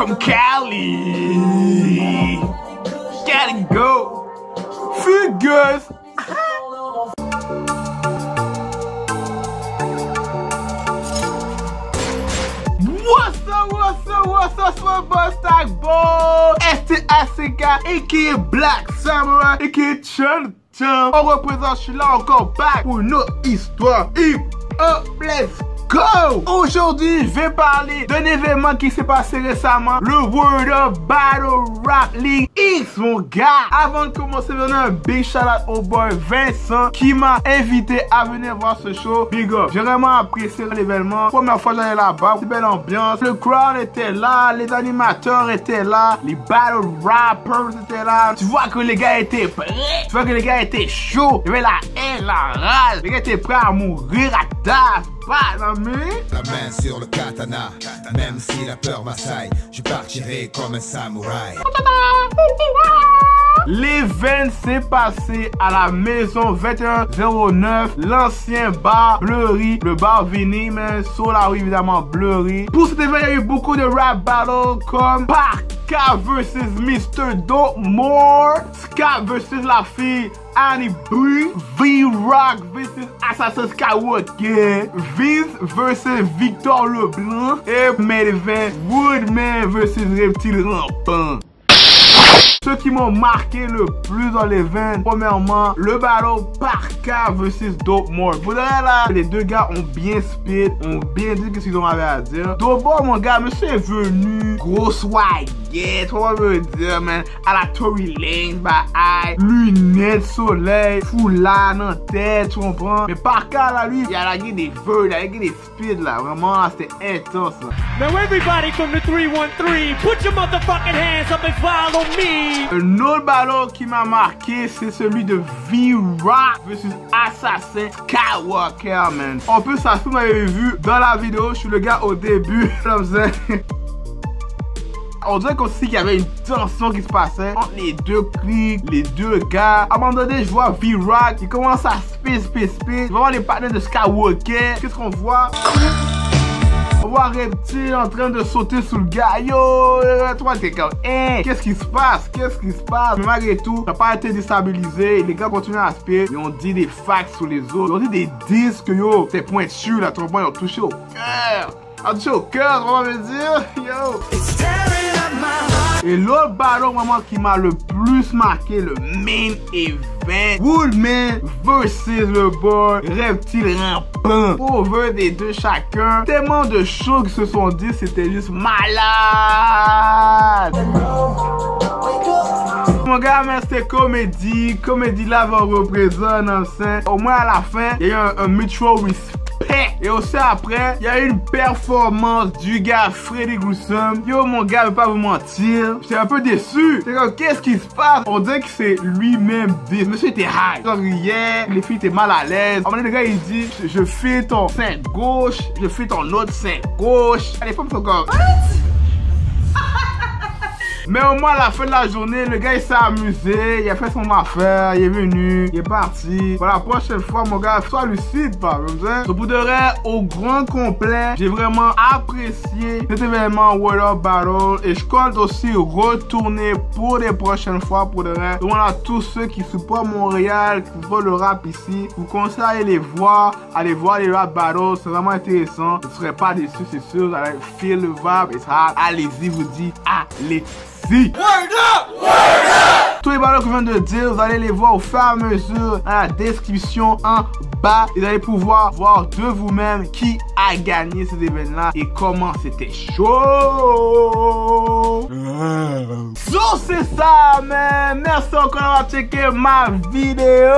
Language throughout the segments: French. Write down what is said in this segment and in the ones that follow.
from Cali. Gotta go. Figures. What's up, Small Stack Boy? STACK, aka Black Samurai, aka Chun Chun. On représente, je suis là encore back pour une autre histoire. Hip hop, let's go! Aujourd'hui, je vais parler d'un événement qui s'est passé récemment, le World of Battle Rap League X, mon gars. Avant de commencer, je vais donner un big shout out au boy Vincent qui m'a invité à venir voir ce show. Big up. J'ai vraiment apprécié l'événement. Première fois que j'allais là-bas, c'est belle ambiance. Le crowd était là, les animateurs étaient là, les battle rappers étaient là. Tu vois que les gars étaient prêts. Tu vois que les gars étaient chauds. Il y avait la haine, la rage. Les gars étaient prêts à mourir à tas. La main sur le katana, même si la peur m'assaille, je partirai comme un samouraï. L'événement s'est passé à la maison 2109, l'ancien bar Bleury, le bar Vini, mais sur la rue évidemment Bleury. Pour cet événement, il y a eu beaucoup de rap battles comme Parka vs Mr. Dope More, Ska vs la fille Annie B, V-Rock vs Assassin Skywalker, Vince vs Victor Leblanc et main event Woodman vs Reptile Rampant. Ceux qui m'ont marqué le plus dans l'événement, premièrement, le battle Parka vs Dope More. Vous verrez là, les deux gars ont bien spit, ont bien dit ce qu'ils ont à dire. Dope More, mon gars, monsieur est venu, gros swagget, comment je veux dire, man, à la Tory Lanez, lunettes, soleil, foulard en tête, tu comprends? Mais Parka, là, lui, il a lagué des vœux, il a lagué des spits, là, vraiment, c'était intense, là. Now everybody from the 313, put your motherfucking hands up and follow me. Un autre ballon qui m'a marqué, c'est celui de V-Rock vs Assassin Skywalker, man. En plus, ça se vous m'avez vu dans la vidéo, je suis le gars au début, comme ça. On dirait qu'aussi qu'il y avait une tension qui se passait entre les deux clics, les deux gars. À un moment donné, je vois V-Rock, il commence à spit. Je vois les partenaires de Skywalker. Qu'est-ce qu'on voit? On voit Reptile en train de sauter sous le gars. Yo, toi t'es comme, qu'est-ce qui se passe? Mais malgré tout, t'as pas été déstabilisé. Les gars continuent à aspirer. Ils ont dit des facts sur les autres. Ils ont dit des disques, yo. Ces pointus là, ton point, ils ont touché au cœur. Ils ont touché au cœur, on va me dire. Yo. Et l'autre ballon vraiment qui m'a le plus marqué, le main event, Woodman versus le boy Reptile Rampant. Over des deux chacun. Tellement de choses qui se sont dit, c'était juste malade. Mon gars, mais c'était comédie. Comédie là va représenter. Au moins à la fin, il y a eu un mutual respect. Et aussi après, il y a eu une performance du gars Freddy Gruesome. Yo, mon gars, je vais pas vous mentir, j'étais un peu déçu. C'est comme, qu'est-ce qui se passe? On dirait que c'est lui-même dit. Monsieur était high. Il riait, les filles étaient mal à l'aise. À un moment donné, le gars, il dit, je fais ton sein gauche, je fais ton autre sein gauche. Les femmes sont comme, what? Mais au moins à la fin de la journée, le gars il s'est amusé, il a fait son affaire, il est venu, il est parti. Pour la prochaine fois, mon gars, sois lucide, pas comme ça. Donc pour de vrai, au grand complet, j'ai vraiment apprécié cet événement World of Battle et je compte aussi retourner pour les prochaines fois pour de vrai. Donc voilà, tous ceux qui supportent Montréal, qui supportent le rap ici, vous conseille d'aller les voir, aller voir les rap battles, c'est vraiment intéressant. Vous ne serez pas déçus, c'est sûr, vous allez feel le vibe, it's hot. Allez-y, vous dis, allez. Word up! Word up! Tous les ballons que je viens de dire, vous allez les voir au fur et à mesure dans la description en bas. Et vous allez pouvoir voir de vous-même qui a gagné cet événement et comment c'était chaud. So c'est ça, man. Merci encore d'avoir checké ma vidéo.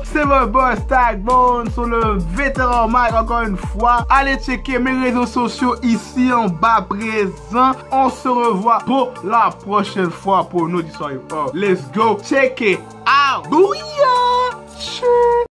C'est votre boy Stackbone sur le vétéran Mike encore une fois. Allez checker mes réseaux sociaux ici en bas présent. On se revoit pour la prochaine fois pour une autre histoire. Let's go check it out. Booyah!